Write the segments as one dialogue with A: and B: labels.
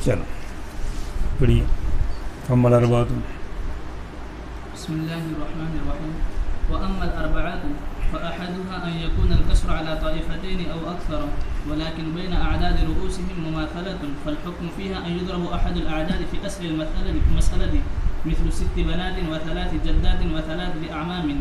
A: चलो पढ़िए। अम्मल अर्बातु
B: बिस्मिल्लाहिर्रहमानिर्रहीम व अम्मल अर्बअतु फ़अहदुहा अन यकून अल-कसर अला ताइफ़तैन औ अक्सर वलाकिन बैन अअदाद रुऊसिहिम मुमाथलतुन फ़ल-हुक्म फ़ीहा अन युज़रब अहदुल अअदाद फ़ी अस्ल मसअलति मिस्ल 6 बनातिन व 3 जद्दातिन व 3 अअमामिन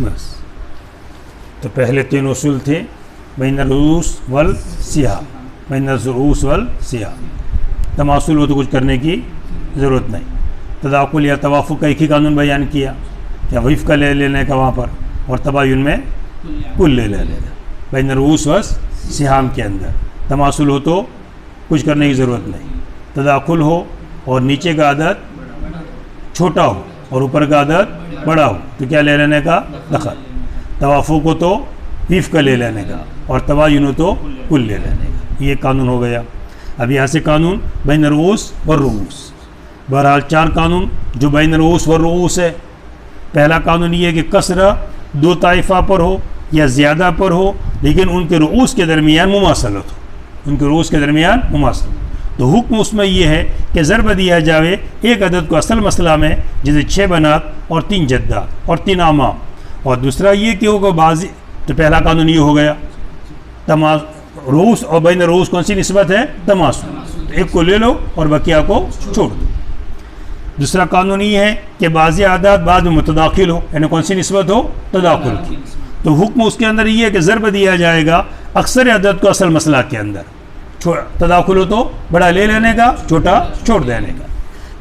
A: बस तो पहले 3 उसूल थे बैन रूस वल सिया, बैन रूस वल सिया। तमासुल हो तो कुछ करने की ज़रूरत नहीं। तदाकुल या तवाफ़ुक़ का एक ही कानून बयान किया, क्या वफ़ का ले लेने का वहाँ पर, और तबायुन में कुल ले लेने का। बैन रूस व सिहाम के अंदर तमासुल हो तो कुछ करने की ज़रूरत नहीं। तदाकुल हो और नीचे का अदद छोटा हो और ऊपर का अदद बड़ा हो तो क्या ले लेने का? दखल। तवाफ़ुक़ हो तो वफ़ का ले लेने का, और तबायुन हो तो कुल ले लेने का। ये कानून हो गया। अब यहाँ से कानून बैन रूस व रूस। बहरहाल 4 कानून जो बैन रूस व रूस है। पहला कानून ये है कि कसरा 2 ताइफ़ा पर हो या ज़्यादा पर हो, लेकिन उनके रूस के दरमियान मुमासलत हो, उनके रूस के दरमियान मुमासलत। तो हुक्म उसमें यह है कि ज़रब दिया जावे एक अदद को असल मसला में, जैसे 6 बनात और 3 जद्दा और 3 आमाम। और दूसरा ये कि होगा बाजी, तो पहला कानून ये हो गया रूस और बैन रूस कौन सी निस्बत है? तमासुल। तो एक को ले लो और बकिया को छोड़ दो। दूसरा कानून ये है कि बाज़ी आदात बाद में मुतदाखिल हो, यानी कौन सी निस्बत हो? तदाखुल की। तो हुक्म उसके अंदर ये है कि ज़रब दिया जाएगा अक्सर अदद को असल मसला के अंदर। तदाखुल हो तो बड़ा ले लेने का, छोटा छोड़ देने का।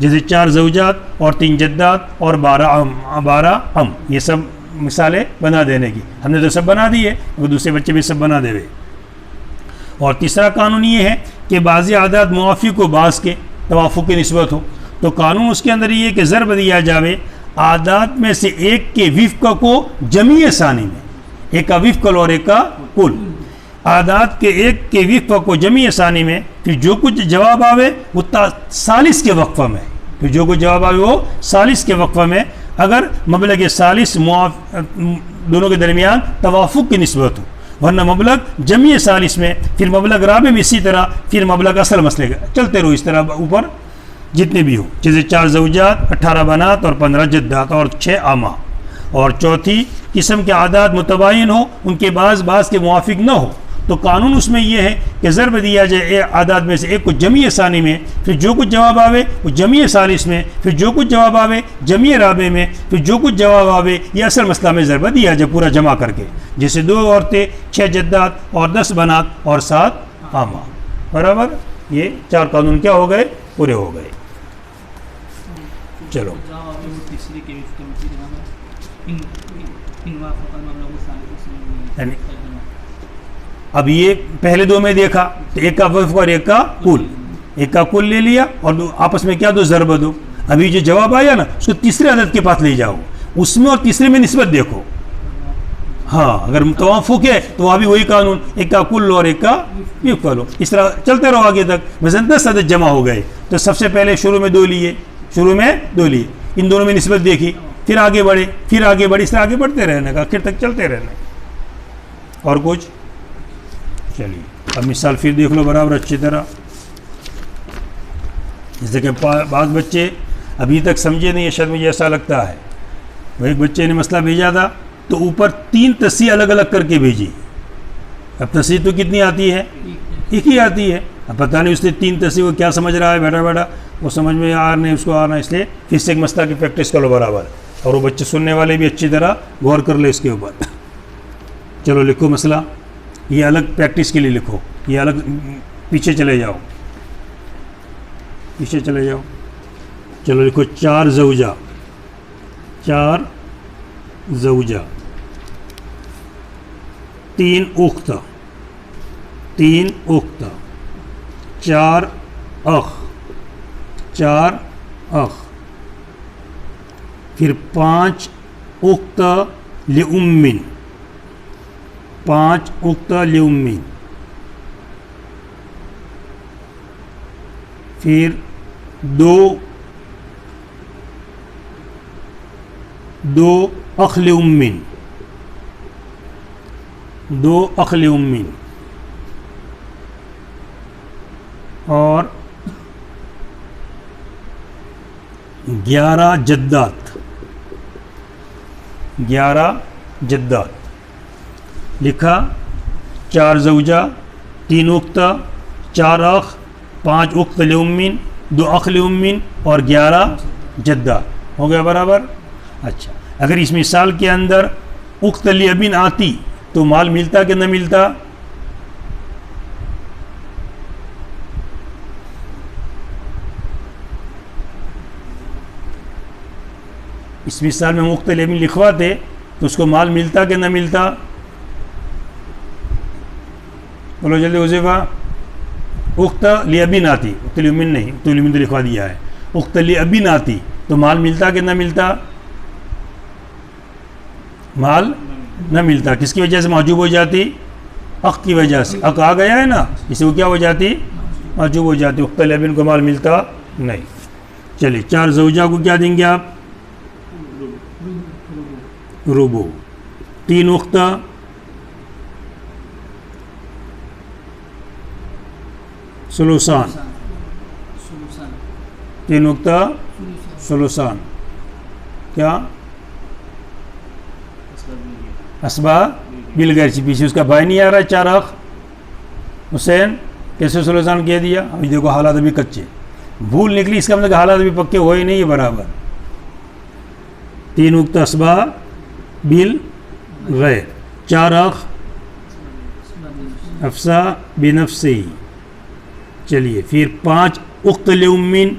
A: जैसे 4 ज़ौजात और 3 जद्दात और 12 अम, ये सब मिसालें बना देने की। हमने तो सब बना दी है, वो दूसरे बच्चे भी सब बना देवे। और तीसरा कानून ये है कि बाज़ी आदात मुआफ़ी को बाज़ के तवाफ़ुक़ की निस्बत हो, तो कानून उसके अंदर ये है कि ज़रब दिया जावे आदात में से एक के विफ़्क़ को जमी सानी में, एक का विफ़्क़ और एक का कुल। आदात के एक के विफ़्क़ को जमी सानी में, फिर जो कुछ जवाब आवे वो सालिस के वक्फ़ा में, फिर जो कुछ जवाब आवे वो सालिस के वक्फ़ा में। अगर मबलग सालिस दोनों के दरमियान तवाफ़ुक़ की निस्बत हो, वरना मबलग जमी सालिस में, फिर मबलग राबे में इसी तरह, फिर मबलग असल मसले का चलते रहो इस तरह ऊपर जितने भी हो। जैसे 4 ज़ौजात 18 बनात और 15 जद्दात और 6 आमा। और चौथी किस्म के आदात मुतबाइन हो, उनके बाज़ के मुआफ़िक न हो, तो कानून उसमें यह है कि ज़रब दिया जाए आदात में से एक को जमी सानी में, फिर जो कुछ जवाब आवे वो जमी सालिस में, फिर जो कुछ जवाब आवे जमी राबे में, फिर जो कुछ जवाब आवे ये असल मसला में ज़रब दिया जाए पूरा जमा करके। जैसे 2 औरतें 6 जद्दात और 10 बनात और 7 आमा। बराबर, ये 4 कानून क्या हो गए? पूरे हो गए। चलो अब ये पहले 2 में देखा तो एक का वफ़्क़ और एक का कुल, एक का कुल ले लिया और आपस में क्या दो? ज़रब दो। अभी जो जवाब आया ना उसको तीसरे अदद के पास ले जाओ, उसमें और तीसरे में निस्बत देखो। हाँ, अगर तवाफ़ुक़ है तो वहाँ भी वही कानून, एक का कुल और एक का विफ़्क़ लो। इस तरह चलते रहो आगे तक। मसलन 10 अदद जमा हो गए तो सबसे पहले शुरू में 2 लिए, इन दोनों में निस्बत देखी, फिर आगे बढ़े, फिर आगे बढ़े, इस तरह आगे बढ़ते रहने का, आखिर तक चलते रहने। और कुछ? चलिए अब मिसाल फिर देख लो बराबर अच्छी तरह। जैसे कि बाज़ बच्चे अभी तक समझे नहीं है, शायद मुझे ऐसा लगता है। वो एक बच्चे ने मसला भेजा था तो ऊपर 3 तस्सीह अलग अलग करके भेजी। अब तस्सीह तो कितनी आती है? एक ही आती है। अब पता नहीं उसने 3 तस्वीर को क्या समझ रहा है बैठा बैठा, वो समझ में आ नहीं उसको आना, इसलिए फिर से एक मसला की प्रैक्टिस करो बराबर, और वो बच्चे सुनने वाले भी अच्छी तरह गौर कर ले इसके ऊपर। चलो लिखो मसला, ये अलग प्रैक्टिस के लिए लिखो, ये अलग, पीछे चले जाओ, पीछे चले जाओ। चलो लिखो 4 ज़ौजा, 4 ज़ौजा, 3 उख्त, 3 उख्त, 4 अख, 4 अख, फिर 5 उख्त लिउम्मिन, 5 उख्त लिउम्मिन, फिर 2 अख लिउम्मिन, 2 अख लिउम्मिन, और 11 जद्दात, 11 जद्दात। लिखा 4 ज़ौजा, 3 उख्त, 4 अख, 5 उख्त लिउम्मिन, 2 अख लिउम्मिन और 11 जद्दात। हो गया बराबर। अच्छा, अगर इस मिसाल के अंदर उख्त लिअबिन आती तो माल मिलता कि न मिलता? इस मिसाल में उख्त लिअबिन लिखवाते तो उसको माल मिलता कि न मिलता? बोलो जल्दी हुज़ैफा। उख्त लिअबिन आती, उख्त लिउम्मिन नहीं, उख्त लिउम्मिन तो लिखवा दिया है। उख्त लिअबिन आती तो माल मिलता कि न मिलता? माल न मिलता। किसकी वजह से माजूब हो जाती? अख की वजह से। अख आ गया है ना, इसे वो क्या हो जाती? माजूब हो जाती। उख्त लिअबिन को माल मिलता नहीं। चलिए 4 ज़ौजा को क्या देंगे आप? रुबो। 3 उख्त, सुलुसान, 3 उख्त सुलुसान। क्या? असबा बिल गैर, पीछे उसका भाई नहीं आ रहा है 4 अख हुसैन, कैसे सुलुसान कह दिया? अभी देखो हालात अभी कच्चे, भूल निकली, इसका मतलब हालात अभी पक्के हो ही नहीं है बराबर। 3 उख्त असबा बिल गैर, 4 अख अफसा बिनफ्सी। चलिए फिर 5 उख्त लिउम्मिन,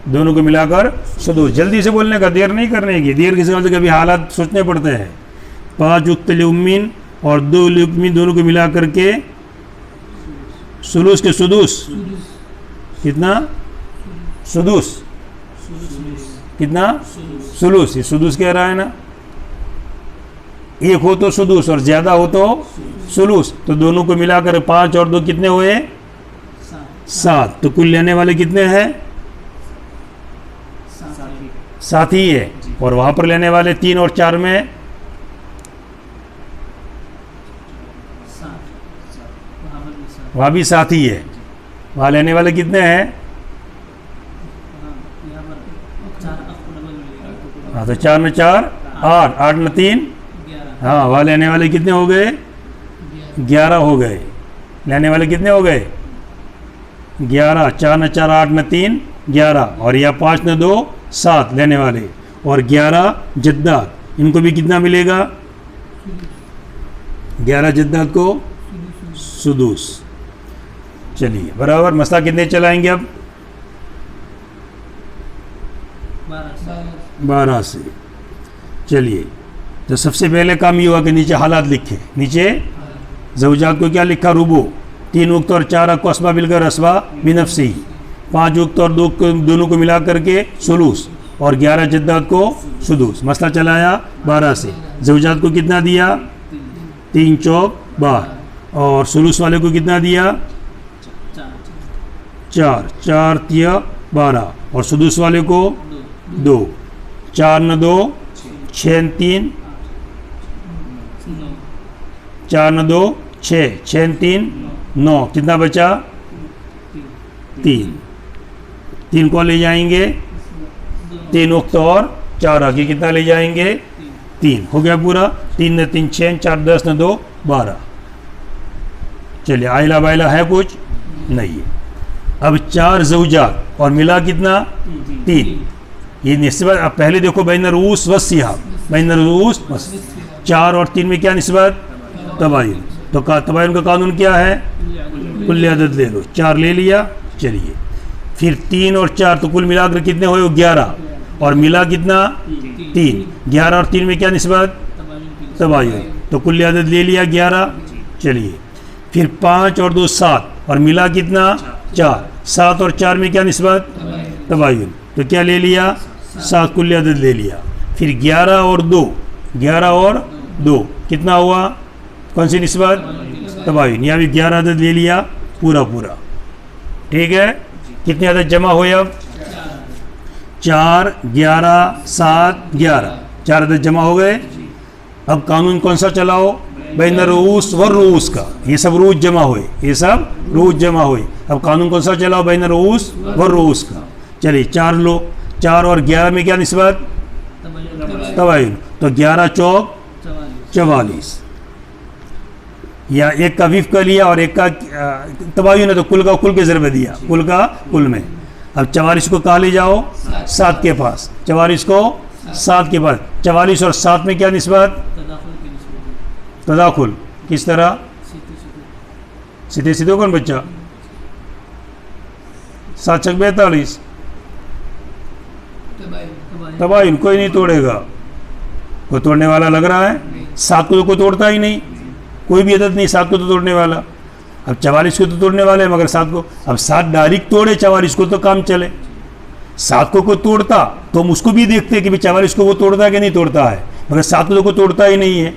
A: दोनों को मिलाकर सदूस। जल्दी से बोलने का, देर नहीं करने की। देर किसी वजह से कभी हालात सोचने पड़ते हैं। 5 उख्त लिउम्मिन और 2 लिउम्मिन, दोनों को मिला करके सुलूस के सुदूस। कितना? सुदूस। कितना? सुलूस। ये सुदूस कह रहा है ना, एक हो तो सुदूस और ज़्यादा हो तो सुलूस। तो दोनों को मिलाकर 5 और 2 कितने हुए? 7। तो कुल लेने वाले कितने हैं? 7 ही है। और वहाँ पर लेने वाले 3 और 4 में वहाँ भी 7 ही है। वहाँ लेने वाले कितने हैं? हाँ, तो 4 में 4 8, 8 में 3, हाँ, वहाँ लेने वाले कितने हो गए? 11 हो गए। लेने वाले कितने हो गए? 11। 4 में 4, 8 में 3, 11। और यह 5 में 2, 7 लेने वाले, और 11 जद्दात। इनको भी कितना मिलेगा? 11 जद्दात को सुदूस। चलिए बराबर। मसला कितने चलाएंगे अब? 12 से। चलिए, तो सबसे पहले काम ये हुआ कि नीचे हालात लिखे। नीचे ज़ौजात को क्या लिखा? रुबो। 3 उख्त और 4 अख को असबा बिलगर असबा बिनफ्सी। 5 उख्त और 2 दोनों को मिला करके सुलूस, और 11 जद्दात को सुदूस। मसला चलाया 12 से। ज़ौजात को कितना दिया? 3 चौक 12। और सुलूस वाले को कितना दिया? 4। 4 तिया 12। और सुदूस वाले को 2। 4 न 2, 6 3, 4 न 2 6, 6 3 9। कितना बचा? 3। 3 को ले जाएंगे 3 उख्त और 4 आगे कितना ले जाएंगे 3, हो गया पूरा। 3 ने 3 6, 4 10 ने 2 12। चलिए आयला बायला है कुछ नहीं है। अब 4 ज़ौजात और मिला कितना 3। ये निस्बत अब पहले देखो बैन रूस व सिहा, बैन रूस 4 और 3 में क्या निस्बत तबायुन। तो तबायुन का कानून क्या है कुल अदद ले लो, 4 ले लिया। चलिए फिर 3 और 4 तो कुल मिलाकर कितने हुए 11 और मिला कितना 3। 11 और 3 में क्या निस्बत तबायुन, तो कुल अदद ले लिया 11। चलिए फिर 5 और 2 7 और मिला कितना 4। 7 और 4 में क्या निस्बत तबायुन, तो क्या ले लिया 7 कुल अदद ले लिया। फिर 11 और 2, 11 और 2 कितना हुआ कौन सी निस्बत तबायुन, यहाँ भी 11 अदद ले लिया पूरा पूरा। ठीक है, कितने अदद जमा हुए अब 4 11 7 11, 4 अदद जमा हो गए। अब कानून कौन सा चलाओ बैन रूस व रूस का, ये सब रूस जमा हुए, ये सब रूस जमा हुए। अब कानून कौन सा चलाओ बैन रूस व रूस का। चलिए 4 लो, 4 और 11 में क्या निस्बत तबायुन, तो 11 चौक 44। या एक का विफ का लिया और एक का तबायुन है तो कुल का कुल के ज़रिए दिया, कुल का कुल में। अब 44 को कहाँ ले जाओ 7 के पास, 44 को 7 के पास। 44 और 7 में क्या निस्बत तदाखुल, किस तरह सीधे सीधे कौन बच्चा 7 छक 42 तबायुन, कोई नहीं तोड़ेगा, कोई तोड़ने वाला लग रहा है 7 को तो कोई तोड़ता ही नहीं, कोई भी अदद नहीं 7 को तो तोड़ने वाला। अब 44 को तो तोड़ने वाले मगर 7 को, अब 7 डायरेक्ट तोड़े 44 को तो काम चले। 7 को कोई तोड़ता तो हम उसको भी देखते कि भाई 44 को वो तोड़ता है कि नहीं तोड़ता है, मगर 7 को तो कोई तोड़ता ही नहीं है।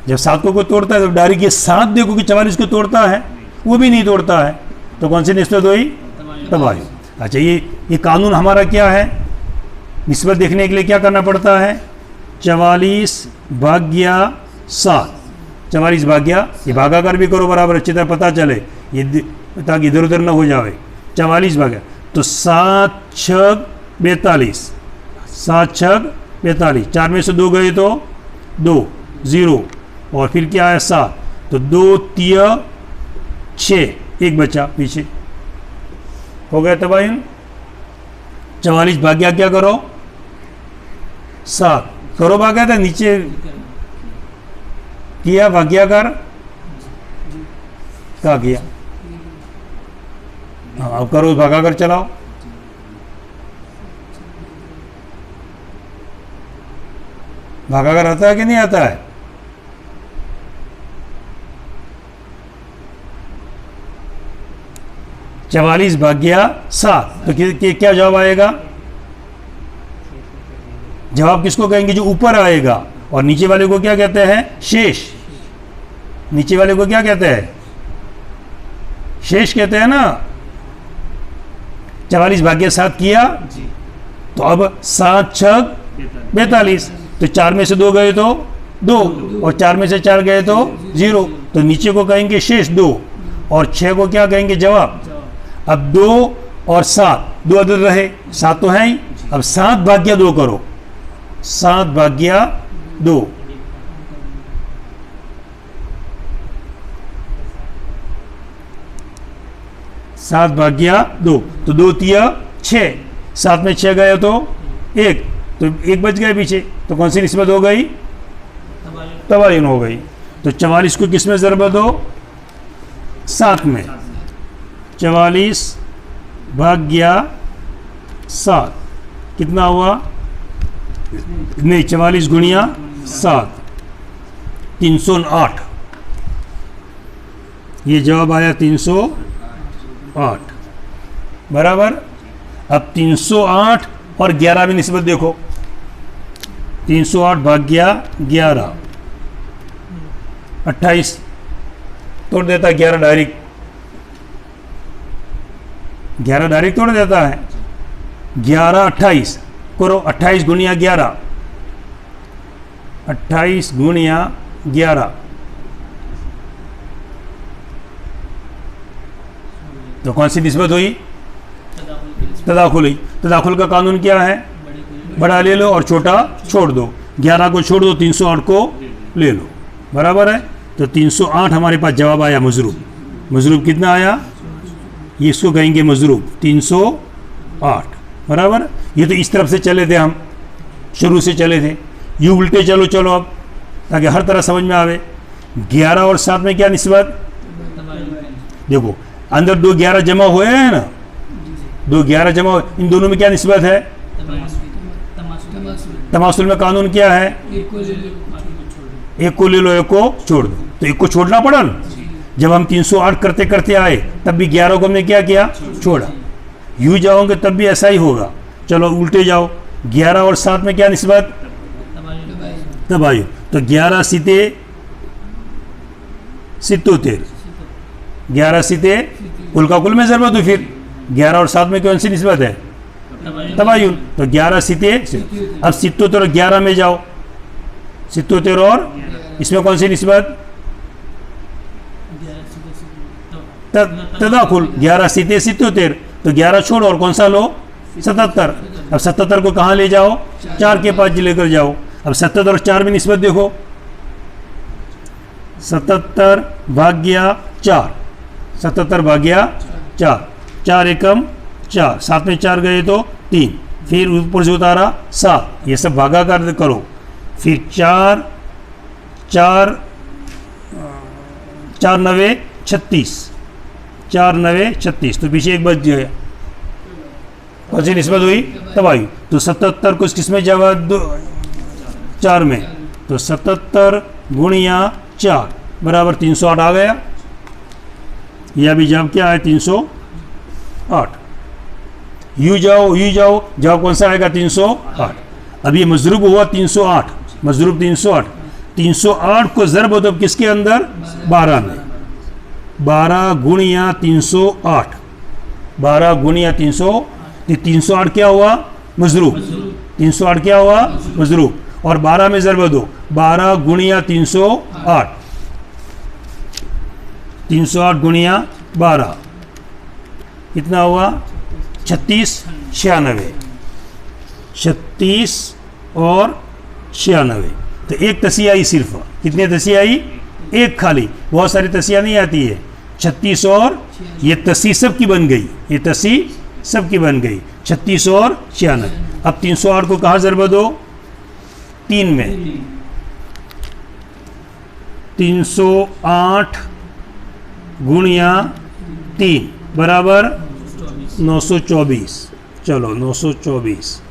A: जब 7 को कोई तोड़ता है तो डायरेक्ट ये 7 देखो कि 44 को तोड़ता है, वो भी नहीं तोड़ता है, तो कौन सी निस्बत हुई तबायुन। अच्छा ये कानून हमारा क्या है, निस्बत देखने के लिए क्या करना पड़ता है 44 भाग्या 7, 44 भाग्या, ये भागाकार भी करो बराबर अच्छी तरह पता चले ये, ताकि इधर उधर ना हो जाए। 44 भाग्या तो 7 छक 42, 7 छक 42, 4 में से 2 गए तो 2 0 और फिर क्या है 7, तो 2 3 6, एक बचा पीछे, हो गया तबायुन। 44 भाग्या क्या करो 7 करो, भाग्या था नीचे किया भाग्याकार क्या किया, हाँ अब करो भागाकार चलाओ। भागाकार आता है कि नहीं आता है, चवालीस भाग्या 7, तो क्या जवाब आएगा, जवाब किसको कहेंगे जो ऊपर आएगा, और नीचे वाले को क्या कहते हैं शेष, नीचे वाले को क्या कहते हैं शेष कहते हैं ना। 44 भाग्य 7 किया तो अब 7 छक 42, तो 4 में से 2 गए तो 2 और 4 में से 4 गए तो 0, तो नीचे को कहेंगे शेष 2 और 6 को क्या कहेंगे जवाब। अब 2 और 7 2 अदद रहे, 7 तो है ही, अब 7 भाग्या 2 करो, 7 भाग्या 2, सात भाग्या 2, तो 2 तिया 6, 7 में 6 गए तो 1, तो 1 बच गए पीछे, तो कौन सी निस्बत हो गई तबायुन हो गई। तो 44 को किस में ज़रबत हो 7 में, 44 भाग्या 7 कितना हुआ, नहीं 44 गुणिया 7 308, ये जवाब आया 308 बराबर। अब 308 और 11 में निस्बत देखो, 308 भाग्या 11 28 तोड़ देता है 11 डायरेक्ट, 11 डायरेक्ट तोड़ देता है। 11 28 करो, 28 गुणिया 11, 28 गुणिया 11 तो कौन सी निस्बत हुई तदाखुल हुई। तदाखुल का कानून क्या है बड़ा ले लो और छोटा छोड़ दो, 11 को छोड़ दो, 308 को ले लो, बराबर है। तो 308 हमारे पास जवाब आया मजरूब। मजरूब कितना आया, ये इसको कहेंगे मजरूब 308, बराबर। ये तो इस तरफ से चले थे, हम शुरू से चले थे, यू उल्टे चलो चलो अब, ताकि हर तरह समझ में आवे। 11 और 7 में क्या निस्बत, देखो अंदर 2 11 जमा हुए हैं ना, 2 11 जमा हुए, इन दोनों में क्या निस्बत है, तमासुल में कानून क्या है, एक को ले लो एक को छोड़ दो, तो एक को छोड़ना पड़ा ना। जब हम 308 करते करते आए तब भी 11 को हमने क्या किया, छोड़ा। यूं जाओगे तब भी ऐसा ही होगा। चलो उल्टे जाओ, 11 और 7 में क्या निस्बत, तबायुन। तो 11 सीते सित्तोतेर, 11 सीते कुल का कुल में ज़रूरत हो, फिर 11 और 7 में कौन सी निस्बत है, तबायुन। तो 11 सीते, अब सित्तोतेर और 11 में जाओ, सित्तोतेर और इसमें कौन सी निस्बत, तदाखुल। 11 सीते सित्तोतेर, तो 11 छोड़ो और कौन सा लो, 77। अब 77 को कहाँ ले जाओ, 4 के पास लेकर जाओ। अब 77 और 4 में निस्बत देखो, 77 भाग्या 4, 77 भाग्या 4, 4 एकम 4, 7 में 4 गए तो 3, फिर ऊपर से उतारा 7, ये सब भागाकार करो, फिर 4 4 4 9 36, 4 9 36, तो पीछे एक बच गया, कौन सी निस्बत हुई, तबायुन। तो 77 को किस में जवाब दो, 4 में, तो 77 गुणिया 4 बराबर 308 आ गया। यह भी जवाब क्या है, 308। यू जाओ यू जाओ, जवाब कौन सा आएगा, 308। अब ये मजरूब हुआ 308, मजरूब 308, 308 को ज़रब दो किसके अंदर, 12 में, 12 गुणिया 308, 12 गुणिया 308 क्या हुआ, मजरूब, 308 क्या हुआ, मजरूब। और 12 में ज़रब दो, 12 गुणिया 308, 308 गुणिया 12 कितना हुआ, 36 96, 36 और 96। तो एक तसिया आई सिर्फ, कितने तसिया आई, एक खाली, बहुत सारी तसिया नहीं आती है। 36 और ये तसी सब की बन गई, ये तसी सब की बन गई, 36 और 96। अब 308 को कहाँ ज़रब दो, 3 में, 308 गुणिया 3 बराबर 924। चलो 924,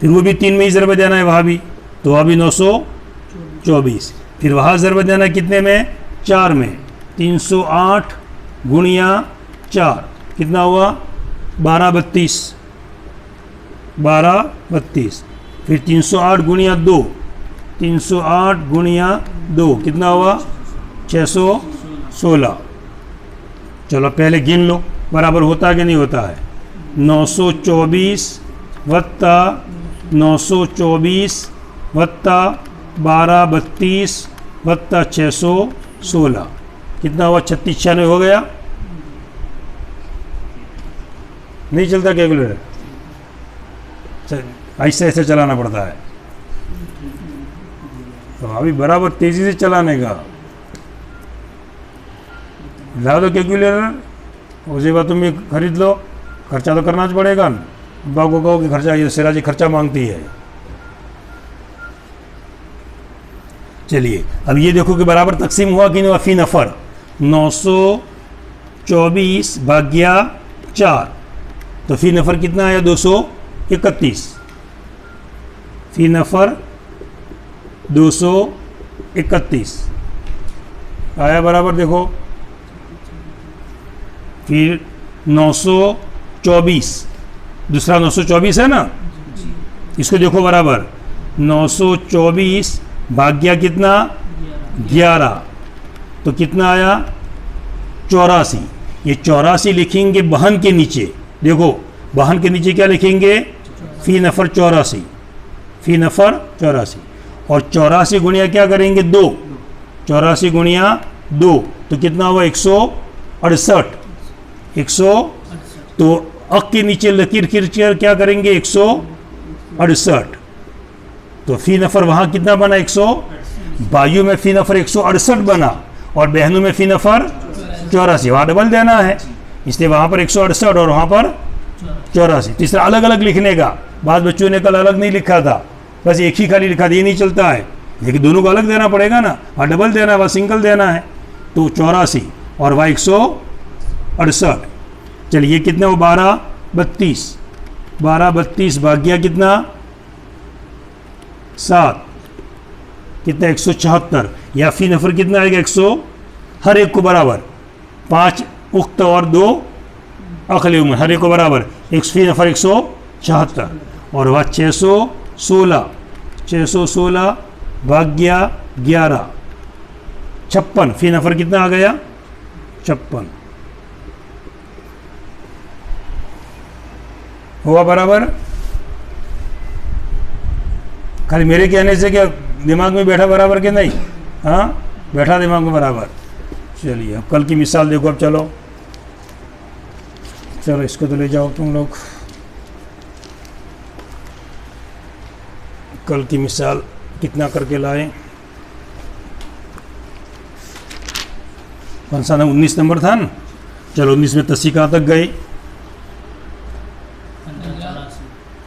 A: फिर वो भी 3 में ही ज़रब देना है, वहाँ भी, तो वहाँ भी 924, फिर वहाँ ज़रब देना कितने में, 4 में, 308 गुणिया 4 कितना हुआ, 12 32, 12 32, फिर 308 गुणिया 2, 308 गुणिया 2 कितना हुआ, 616। चलो पहले गिन लो, बराबर होता है कि नहीं होता है, 924 वत्ता 924 वत्ता 12 32 वत्ता 616 कितना हुआ, 36 96 हो गया। नहीं चलता कैलकुलेटर, ऐसे ऐसे चलाना पड़ता है, तो अभी बराबर तेज़ी से चलाने का, ला दो कैलकुलेटर, उसी बात तुम ये खरीद लो, खर्चा तो करना पड़ेगा ना। बाबा को कहो कि खर्चा, ये सिराजी खर्चा मांगती है। चलिए अब ये देखो कि बराबर तकसीम हुआ कि नहीं हुआ, फी नफ़र 924 भाग्या 4, तो फी नफ़र कितना आया, 231, फी नफ़र 231 आया बराबर। देखो फिर 924, दूसरा 924 है ना, इसको देखो बराबर 924 भाग्या कितना, 11, तो कितना आया, 84। ये 84 लिखेंगे बहन के नीचे, देखो बहन के नीचे क्या लिखेंगे, फी नफ़र 84, फी नफ़र 84, और 84 गुणिया क्या करेंगे, 2, 84 गुणिया 2 तो कितना हुआ, 168, 100, तो अक के नीचे लकीर खींच कर क्या करेंगे, 68। तो फी नफ़र वहाँ कितना बना 100, भाइयों में फी नफ़र 168 बना और बहनों में फी नफ़र 84। वहाँ डबल देना है, इसलिए वहाँ पर 168 और वहाँ पर 84। तीसरा अलग अलग लिखने का, बाद बच्चों ने कल अलग नहीं लिखा था, बस एक ही खाली लिखा था, ये नहीं चलता है, लेकिन दोनों को अलग देना पड़ेगा ना, वहाँ डबल देना है, वहाँ सिंगल देना है। तो 84 और वहाँ 168। चलिए कितना वो 12 32 भाग गया कितना 7, कितना 174, या फी नफ़र कितना आएगा 100, हर एक को बराबर 5 उख्त और 2 अखले उम्र, हर एक को बराबर एक फी नफ़र 174 और वह 616 भाग गया 11, 56, फी नफ़र कितना आ गया 56, हुआ बराबर। खाली मेरे कहने से क्या दिमाग में बैठा बराबर के नहीं? हाँ बैठा दिमाग में बराबर। चलिए अब कल की मिसाल देखो। अब चलो इसको तो ले जाओ तुम लोग। कल की मिसाल कितना करके लाए? कौन सा 19 नंबर था ना? चलो 19 में 80 कहाँ तक गई?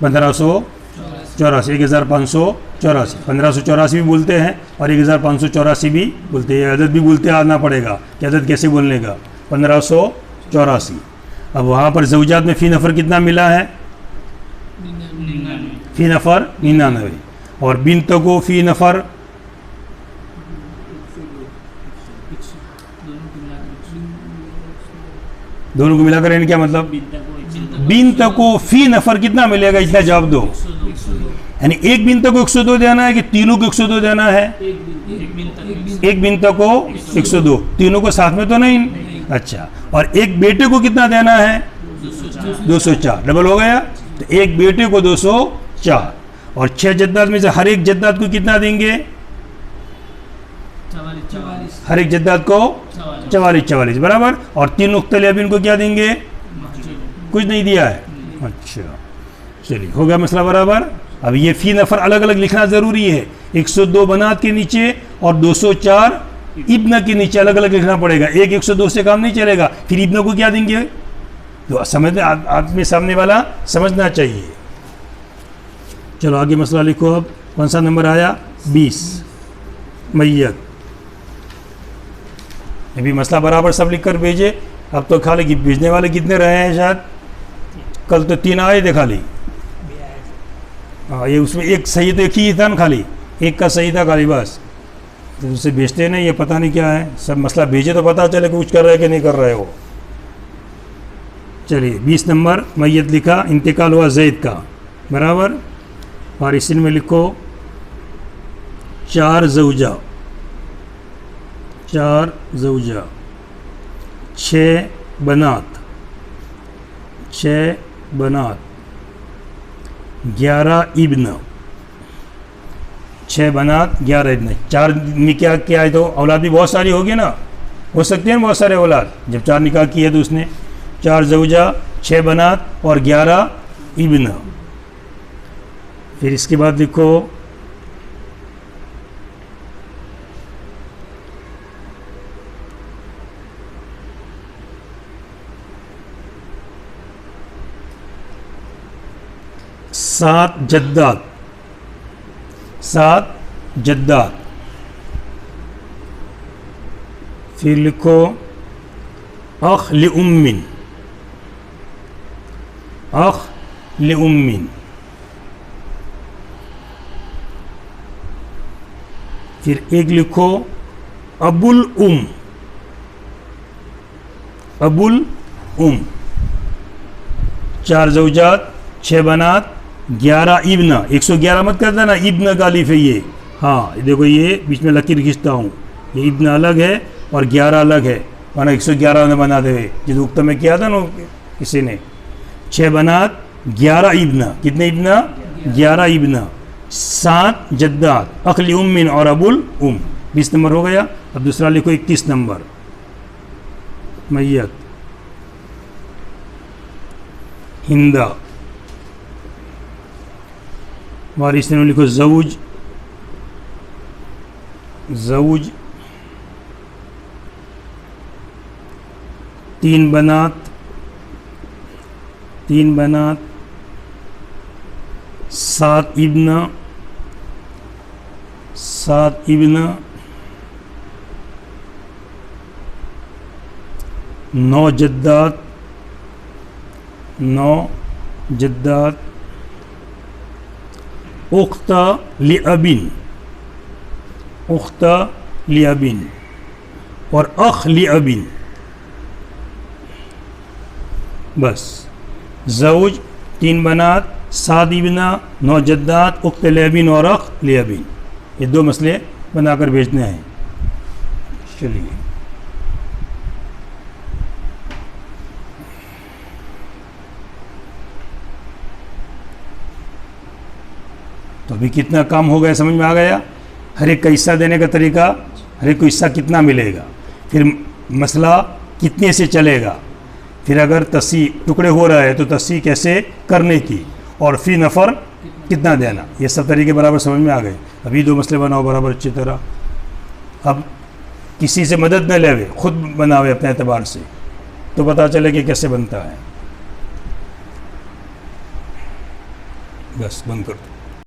A: 1584, 1584, 1584 भी बोलते हैं और 1584 भी बोलते हैं, अदद भी बोलते हैं, आना पड़ेगा कि अदद कैसे बोलने का। 1584। अब वहाँ पर ज़ौजात में फ़ी नफ़र कितना मिला है? फ़ी नफ़र 99 और बिन्त को फ़ी नफ़र दोनों को मिलाकर यानी क्या मतलब? बिन्त को फ़ी नफ़र कितना मिलेगा? इतना जवाब दो। यानी एक बिन्त को 102 देना है कि तीनों को 102 देना है? एक बिन्त को 102, तीनों को साथ में तो नहीं। अच्छा, और एक बेटे को कितना देना है? 204, डबल हो गया। तो एक बेटे को 204 और 6 जद्दात में से हर एक जद्दात को कितना देंगे? हर एक जद्दात को 44 बराबर। और 3 मुख्तलिफ अब इनको क्या देंगे? कुछ नहीं दिया है। अच्छा चलिए हो गया मसला बराबर। अब ये फ़ी नफ़र अलग अलग लिखना ज़रूरी है। 102 बनात के नीचे और 204 इब्न के नीचे अलग अलग लिखना पड़ेगा। एक 102 से काम नहीं चलेगा। फिर इब्न को क्या देंगे? तो समझ आदमी सामने वाला समझना चाहिए। चलो आगे मसला लिखो। अब कौन सा नंबर आया? 20 मैयत। अभी मसला बराबर सब लिख कर भेजे। अब तो खाली भेजने वाले कितने रहे हैं? शायद कल तो 3 आए थे खाली। हाँ ये उसमें एक सही तो एक ही था ना, खाली एक का सही था खाली बस। तो उसे भेजते नहीं, ये पता नहीं क्या है। सब मसला भेजे तो पता चले कुछ कर रहे हैं कि नहीं कर रहे हो। चलिए 20 नंबर मैयत लिखा, इंतकाल हुआ जैद का बराबर। और इसी में लिखो 4 ज़ौजा 6 बनात 11 इब्न 6 बनात 11 इब्न। 4 निकाह किया है तो औलाद भी बहुत सारी होगी ना, हो सकते हैं बहुत सारे औलाद। जब 4 निकाह किए तो उसने 4 ज़ौजा 6 बनात और 11 इब्न। फिर इसके बाद लिखो 7 जद्दात। फिर लिखो अख लि उम्मिन। फिर एक लिखो अबुल उम। 4 ज़ौजात 6 बनात 11 इब्न। 111 मत कर देना, इब्न का अलिफ है ये। हाँ देखो ये बीच में लकीर खींचता हूँ, ये इब्न अलग है और 11 अलग है, वरना 111 ने बना दे। जिस उक्त में किया था ना किसी ने, 6 बनात 11 इब्न। कितने इब्न? 11 इब्न। 7 जद्दात अखली उम्मिन और अबुल उम। 20 नंबर हो गया। अब दूसरा लिखो 21 नंबर मैयत हिंदा वारिस में लिखो ज़ौज, ज़ौज, 3 बनात, 3 बनात, 7 इब्न, 7 इब्न, 9 जद्दात, 9 जद्दात, उख्ता लिअबिन, उख्ता लिअबिन और अख लिअबिन। बस ज़ौज, 3 बनात, 7 इब्ना, 9 जद्दात, उख्त लिअबिन और अख लिअबिन, ये 2 मसले बनाकर भेजने हैं। चलिए तो अभी कितना काम हो गया, समझ में आ गया। हर एक का हिस्सा देने का तरीका, हर एक को हिस्सा कितना मिलेगा, फिर मसला कितने से चलेगा, फिर अगर तस्सी टुकड़े हो रहा है तो तस्सी कैसे करने की, और फी नफ़र कितना देना, ये सब तरीके बराबर समझ में आ गए। अभी 2 मसले बनाओ बराबर अच्छी तरह। अब किसी से मदद न लेवे, खुद बनावे अपने एतबार से, तो पता चले कि कैसे बनता है। बस बंद कर दो।